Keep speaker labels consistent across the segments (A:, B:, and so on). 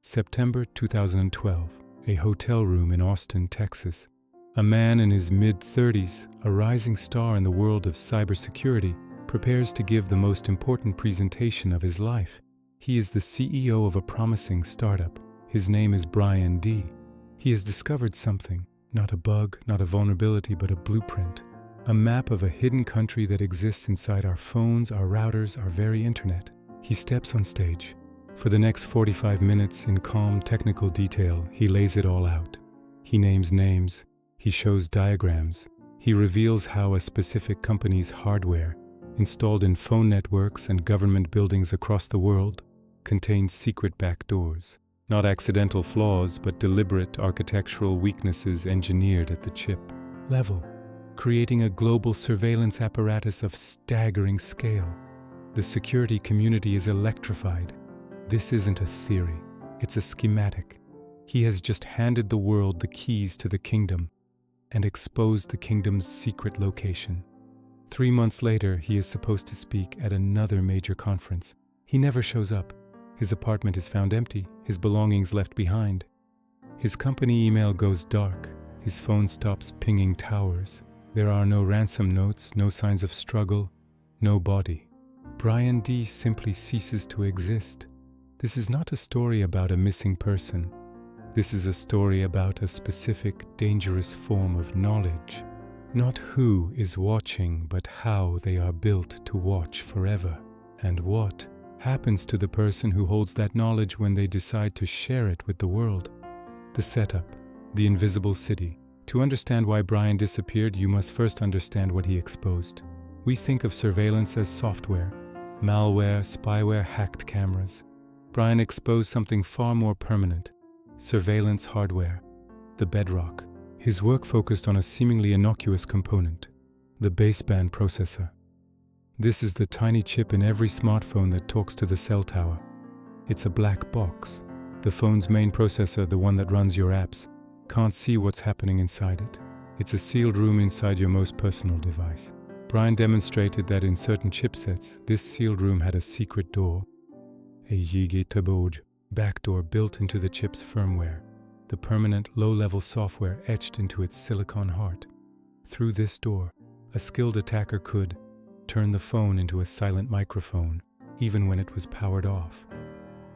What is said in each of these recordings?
A: September 2012, a hotel room in Austin, Texas. A man in his mid-30s, a rising star in the world of cybersecurity, prepares to give the most important presentation of his life. He is the CEO of a promising startup. His name is Brian D. He has discovered something, not a bug, not a vulnerability, but a blueprint. A map of a hidden country that exists inside our phones, our routers, our very internet. He steps on stage. For the next 45 minutes, in calm technical detail, he lays it all out. He names names. He shows diagrams. He reveals how a specific company's hardware, installed in phone networks and government buildings across the world, contains secret backdoors. Not accidental flaws, but deliberate architectural weaknesses engineered at the chip level, creating a global surveillance apparatus of staggering scale. The security community is electrified. This isn't a theory, it's a schematic. He has just handed the world the keys to the kingdom and exposed the kingdom's secret location. 3 months later, he is supposed to speak at another major conference. He never shows up. His apartment is found empty, his belongings left behind. His company email goes dark. His phone stops pinging towers. There are no ransom notes, no signs of struggle, no body. Brian D. simply ceases to exist. This is not a story about a missing person. This is a story about a specific, dangerous form of knowledge. Not who is watching, but how they are built to watch forever. And what happens to the person who holds that knowledge when they decide to share it with the world. The setup, the invisible city. To understand why Brian disappeared, you must first understand what he exposed. We think of surveillance as software, malware, spyware, hacked cameras. Brian exposed something far more permanent, surveillance hardware, the bedrock. His work focused on a seemingly innocuous component, the baseband processor. This is the tiny chip in every smartphone that talks to the cell tower. It's a black box. The phone's main processor, the one that runs your apps, can't see what's happening inside it. It's a sealed room inside your most personal device. Brian demonstrated that in certain chipsets, this sealed room had a secret door, a Yigitaboj backdoor built into the chip's firmware, the permanent low-level software etched into its silicon heart. Through this door, a skilled attacker could turn the phone into a silent microphone, even when it was powered off,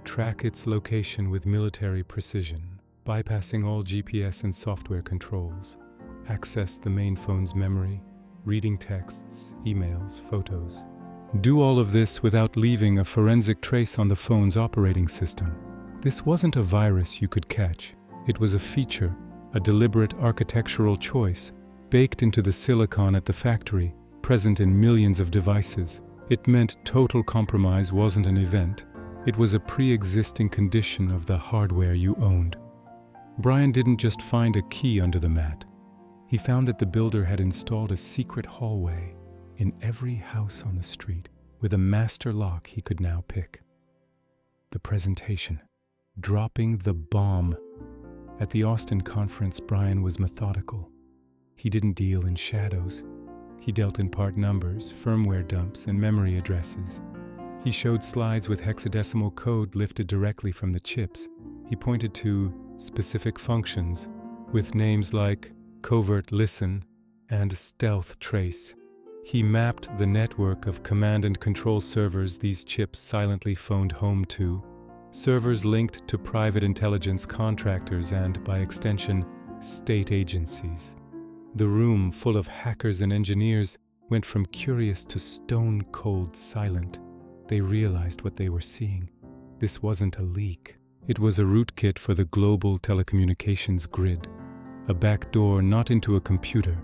A: track its location with military precision, bypassing all GPS and software controls, access the main phone's memory, reading texts, emails, photos. Do all of this without leaving a forensic trace on the phone's operating system. This wasn't a virus you could catch. It was a feature, a deliberate architectural choice, baked into the silicon at the factory, present in millions of devices. It meant total compromise wasn't an event. It was a pre-existing condition of the hardware you owned. Brian didn't just find a key under the mat. He found that the builder had installed a secret hallway in every house on the street, with a master lock he could now pick. The presentation. Dropping the bomb. At the Austin conference, Brian was methodical. He didn't deal in shadows. He dealt in part numbers, firmware dumps, and memory addresses. He showed slides with hexadecimal code lifted directly from the chips. He pointed to specific functions with names like covert listen and stealth trace. He mapped the network of command and control servers these chips silently phoned home to, servers linked to private intelligence contractors and, by extension, state agencies. The room, full of hackers and engineers, went from curious to stone-cold silent. They realized what they were seeing. This wasn't a leak. It was a rootkit for the global telecommunications grid, a backdoor not into a computer,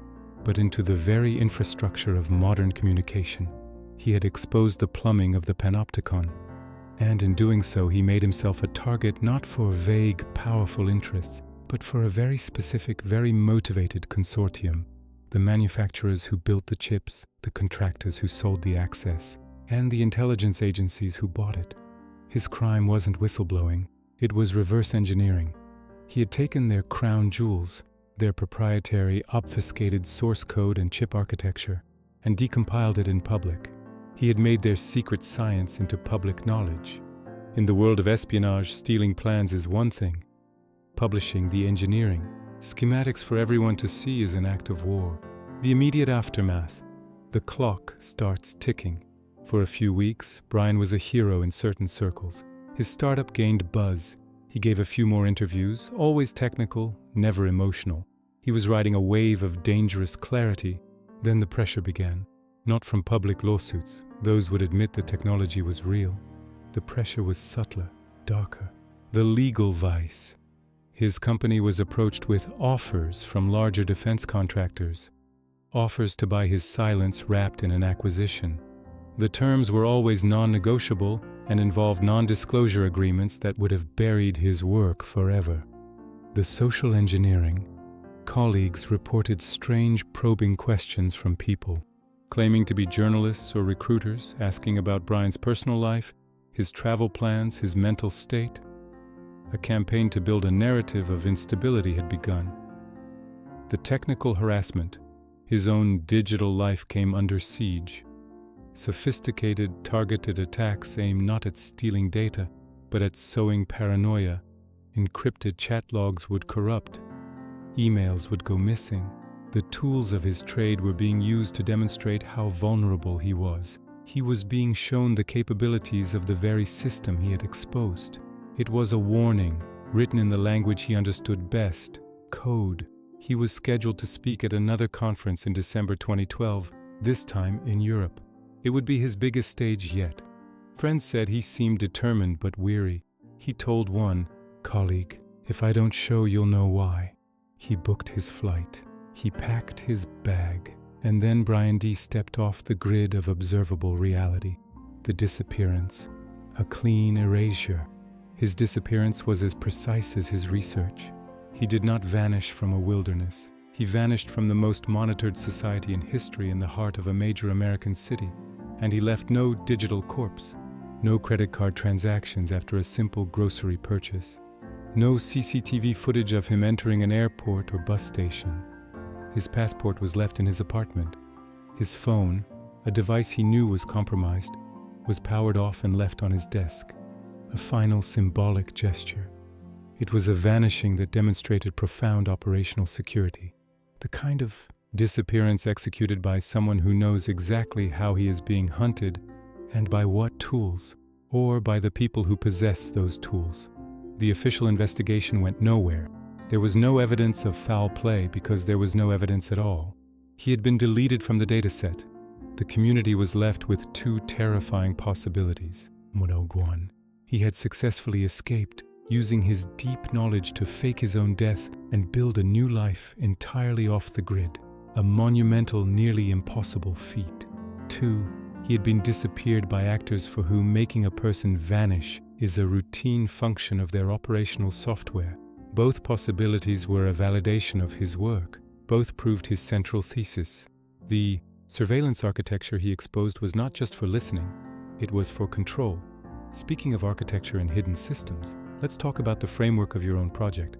A: but into the very infrastructure of modern communication. He had exposed the plumbing of the panopticon, and in doing so he made himself a target not for vague, powerful interests, but for a very specific, very motivated consortium. The manufacturers who built the chips, the contractors who sold the access, and the intelligence agencies who bought it. His crime wasn't whistleblowing, it was reverse engineering. He had taken their crown jewels, their proprietary obfuscated source code and chip architecture, and decompiled it in public. He had made their secret science into public knowledge. In the world of espionage, stealing plans is one thing. Publishing the engineering, schematics for everyone to see is an act of war. The immediate aftermath. The clock starts ticking. For a few weeks, Brian was a hero in certain circles. His startup gained buzz. He gave a few more interviews, always technical, never emotional. He was riding a wave of dangerous clarity. Then the pressure began. Not from public lawsuits. Those would admit the technology was real. The pressure was subtler, darker. The legal vice. His company was approached with offers from larger defense contractors. Offers to buy his silence wrapped in an acquisition. The terms were always non-negotiable and involved non-disclosure agreements that would have buried his work forever. The social engineering. Colleagues reported strange probing questions from people, claiming to be journalists or recruiters, asking about Brian's personal life, his travel plans, his mental state. A campaign to build a narrative of instability had begun. The technical harassment. His own digital life came under siege. Sophisticated, targeted attacks aimed not at stealing data, but at sowing paranoia. Encrypted chat logs would corrupt. Emails would go missing. The tools of his trade were being used to demonstrate how vulnerable he was. He was being shown the capabilities of the very system he had exposed. It was a warning, written in the language he understood best, code. He was scheduled to speak at another conference in December 2012, this time in Europe. It would be his biggest stage yet. Friends said he seemed determined but weary. He told one colleague, "If I don't show, you'll know why." He booked his flight. He packed his bag. And then Brian D. stepped off the grid of observable reality. The disappearance. A clean erasure. His disappearance was as precise as his research. He did not vanish from a wilderness. He vanished from the most monitored society in history in the heart of a major American city. And he left no digital corpse. No credit card transactions after a simple grocery purchase. No CCTV footage of him entering an airport or bus station. His passport was left in his apartment. His phone, a device he knew was compromised, was powered off and left on his desk. A final symbolic gesture. It was a vanishing that demonstrated profound operational security. The kind of disappearance executed by someone who knows exactly how he is being hunted and by what tools, or by the people who possess those tools. The official investigation went nowhere. There was no evidence of foul play because there was no evidence at all. He had been deleted from the dataset. The community was left with two terrifying possibilities. Monogwan. He had successfully escaped, using his deep knowledge to fake his own death and build a new life entirely off the grid. A monumental, nearly impossible feat. 2. He had been disappeared by actors for whom making a person vanish is a routine function of their operational software. Both possibilities were a validation of his work. Both proved his central thesis. The surveillance architecture he exposed was not just for listening, it was for control. Speaking of architecture and hidden systems, let's talk about the framework of your own project.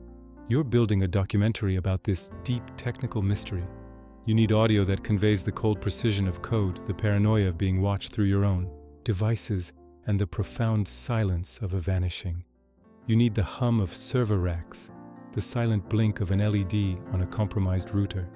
A: You're building a documentary about this deep technical mystery. You need audio that conveys the cold precision of code, the paranoia of being watched through your own devices, and the profound silence of a vanishing. You need the hum of server racks, the silent blink of an LED on a compromised router,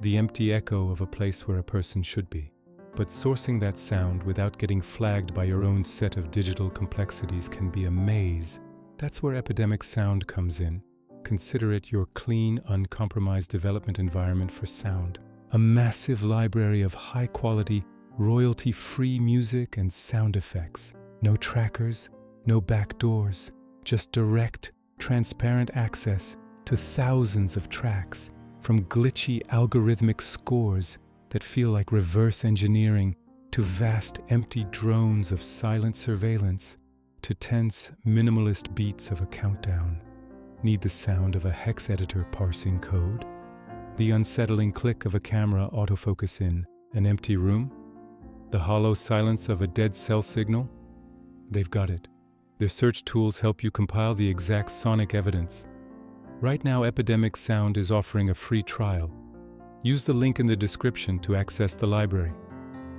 A: the empty echo of a place where a person should be. But sourcing that sound without getting flagged by your own set of digital complexities can be a maze. That's where Epidemic Sound comes in. Consider it your clean, uncompromised development environment for sound. A massive library of high-quality, royalty-free music and sound effects. No trackers, no backdoors, just direct, transparent access to thousands of tracks, from glitchy algorithmic scores that feel like reverse engineering to vast empty drones of silent surveillance to tense minimalist beats of a countdown. Need the sound of a hex editor parsing code? The unsettling click of a camera autofocus in an empty room? The hollow silence of a dead cell signal? They've got it. Their search tools help you compile the exact sonic evidence. Right now, Epidemic Sound is offering a free trial. Use the link in the description to access the library.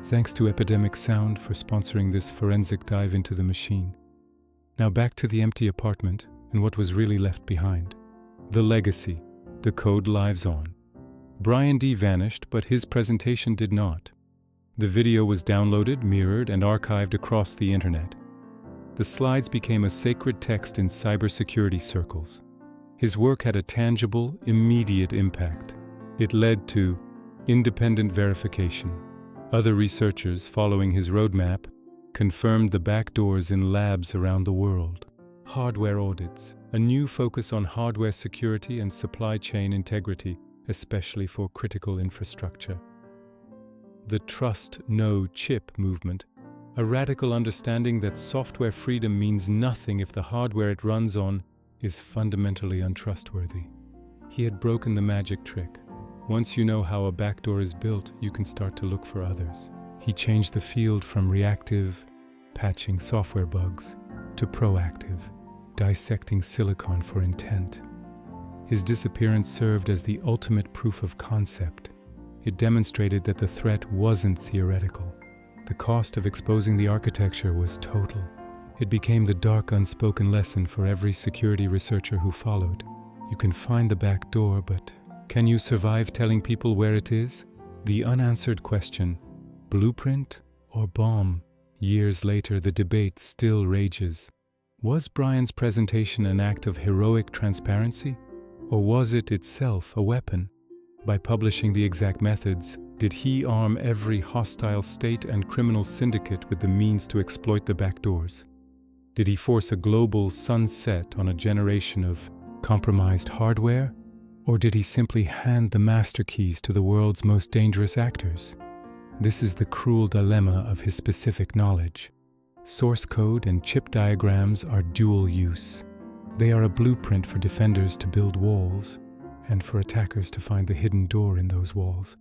A: Thanks to Epidemic Sound for sponsoring this forensic dive into the machine. Now back to the empty apartment and what was really left behind. The legacy. The code lives on. Brian D. vanished, but his presentation did not. The video was downloaded, mirrored, and archived across the internet. The slides became a sacred text in cybersecurity circles. His work had a tangible, immediate impact. It led to independent verification. Other researchers, following his roadmap, confirmed the backdoors in labs around the world. Hardware audits, a new focus on hardware security and supply chain integrity, especially for critical infrastructure. The Trust No Chip movement, a radical understanding that software freedom means nothing if the hardware it runs on is fundamentally untrustworthy. He had broken the magic trick. Once you know how a backdoor is built, you can start to look for others. He changed the field from reactive, patching software bugs, to proactive, dissecting silicon for intent. His disappearance served as the ultimate proof of concept. It demonstrated that the threat wasn't theoretical. The cost of exposing the architecture was total. It became the dark, unspoken lesson for every security researcher who followed. You can find the back door, but can you survive telling people where it is? The unanswered question, blueprint or bomb? Years later, the debate still rages. Was Brian's presentation an act of heroic transparency? Or was it itself a weapon? By publishing the exact methods, did he arm every hostile state and criminal syndicate with the means to exploit the backdoors? Did he force a global sunset on a generation of compromised hardware? Or did he simply hand the master keys to the world's most dangerous actors? This is the cruel dilemma of his specific knowledge. Source code and chip diagrams are dual use. They are a blueprint for defenders to build walls, and for attackers to find the hidden door in those walls.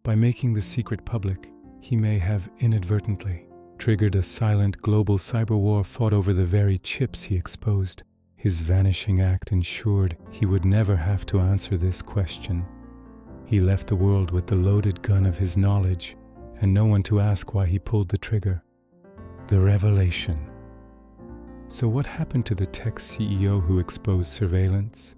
A: By making the secret public, he may have inadvertently triggered a silent global cyber war fought over the very chips he exposed. His vanishing act ensured he would never have to answer this question. He left the world with the loaded gun of his knowledge, and no one to ask why he pulled the trigger. The revelation. So what happened to the tech CEO who exposed surveillance?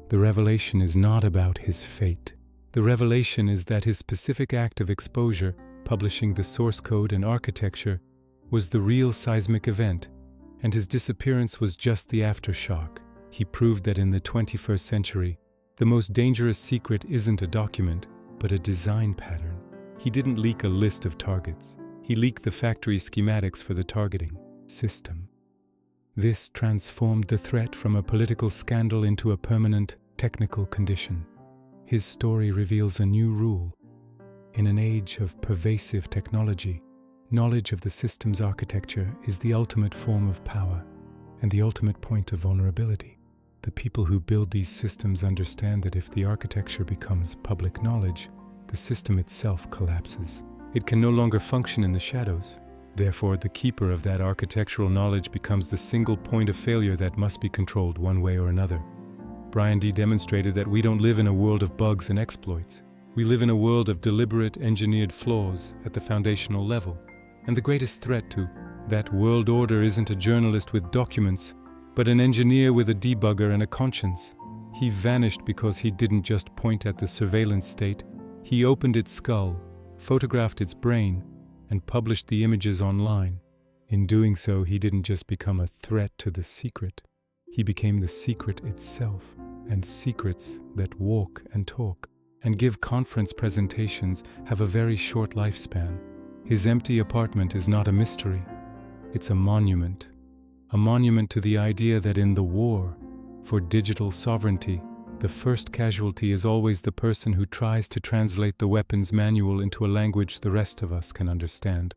A: The revelation is not about his fate. The revelation is that his specific act of exposure, publishing the source code and architecture, was the real seismic event, and his disappearance was just the aftershock. He proved that in the 21st century, the most dangerous secret isn't a document, but a design pattern. He didn't leak a list of targets. He leaked the factory schematics for the targeting system. This transformed the threat from a political scandal into a permanent technical condition. His story reveals a new rule. In an age of pervasive technology, knowledge of the system's architecture is the ultimate form of power and the ultimate point of vulnerability. The people who build these systems understand that if the architecture becomes public knowledge, the system itself collapses. It can no longer function in the shadows. Therefore, the keeper of that architectural knowledge becomes the single point of failure that must be controlled one way or another. Brian D. demonstrated that we don't live in a world of bugs and exploits. We live in a world of deliberate, engineered flaws at the foundational level. And the greatest threat to that world order isn't a journalist with documents, but an engineer with a debugger and a conscience. He vanished because he didn't just point at the surveillance state. He opened its skull, photographed its brain, and published the images online. In doing so, he didn't just become a threat to the secret. He became the secret itself, and secrets that walk and talk and give conference presentations have a very short lifespan. His empty apartment is not a mystery. It's a monument to the idea that in the war for digital sovereignty, the first casualty is always the person who tries to translate the weapons manual into a language the rest of us can understand.